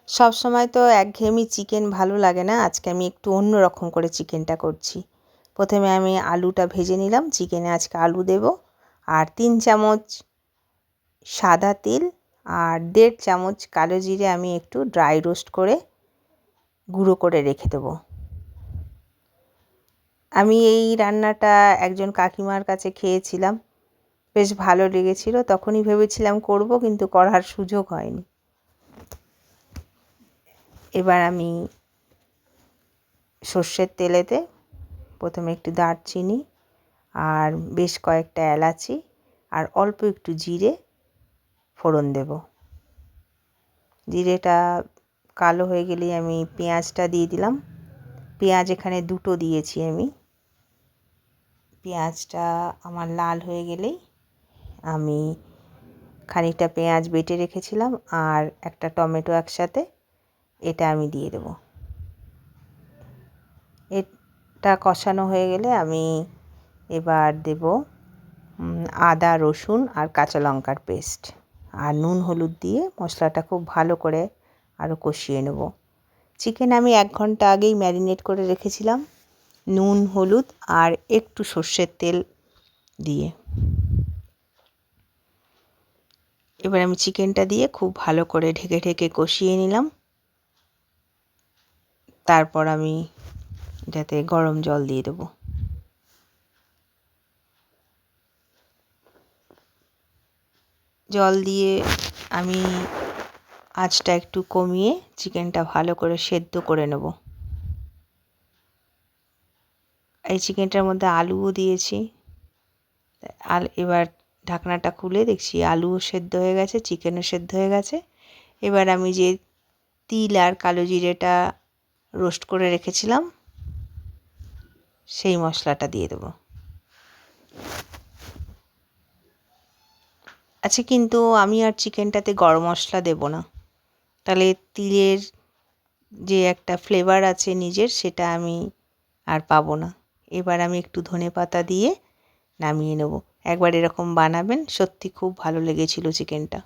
সব সময় তো একঘেয়েমি চিকেন ভালো লাগে না। আজকে আমি একটু অন্য রকম করে চিকেনটা করছি। প্রথমে আমি আলুটা ভেজে নিলাম। চিকেনে আজকে আলু দেব, আর 3 চামচ সাদা তেল আর 1.5 চামচ কালো জিরে আমি একটু ড্রাই রোস্ট করে গুঁড়ো করে রেখে দেবো। আমি এই রান্নাটা একজন কাকিমার কাছে খেয়েছিলাম, বেশ ভালো লেগেছিল। তখনই ভেবেছিলাম করব, কিন্তু করার সুযোগ হয়নি। এবার আমি সর্ষের তেলেতে প্রথমে একটু দারচিনি আর বেশ কয়েকটা এলাচি আর অল্প একটু জিরে ফোড়ন দেব। জিরেটা কালো হয়ে গেলেই আমি পেঁয়াজটা দিয়ে দিলাম। পেঁয়াজ এখানে 2টো দিয়েছি আমি। পেঁয়াজটা আমার লাল হয়ে গেলেই আমি খানিকটা পেঁয়াজ বেটে রেখেছিলাম আর একটা টমেটো একসাথে, এটা আমি দিয়ে দেব। এটা কষানো হয়ে গেলে আমি এবার দেব আদা, রসুন আর কাঁচা লঙ্কার পেস্ট, আর নুন হলুদ দিয়ে মশলাটা খুব ভালো করে আরও কষিয়ে নেব। চিকেন আমি 1 ঘন্টা আগেই ম্যারিনেট করে রেখেছিলাম নুন, হলুদ আর একটু সর্ষের তেল দিয়ে। এবার আমি চিকেনটা দিয়ে খুব ভালো করে ঢেকে ঢেকে কষিয়ে নিলাম। তারপর আমি এটাতে গরম জল দিয়ে দেবো। জল দিয়ে আমি আঁচটা একটু কমিয়ে চিকেনটা ভালো করে সেদ্ধ করে নেব। এই চিকেনটার মধ্যে আলুও দিয়েছি। এবার ঢাকনাটা খুলে দেখছি আলুও সেদ্ধ হয়ে গেছে, চিকেনও সেদ্ধ হয়ে গেছে। এবার আমি যে তিল আর কালো জিরেটা রোস্ট করে রেখেছিলাম সেই মশলাটা দিয়ে দেবো। আচ্ছা, কিন্তু আমি আর চিকেনটাতে গরম মশলা দেব না, তাহলে তিলের যে একটা ফ্লেভার আছে নিজের, সেটা আমি আর পাবো না। এবার আমি একটু ধনেপাতা দিয়ে নামিয়ে নেব। একবার এরকম বানাবেন, সত্যি খুব ভালো লেগেছিল চিকেনটা।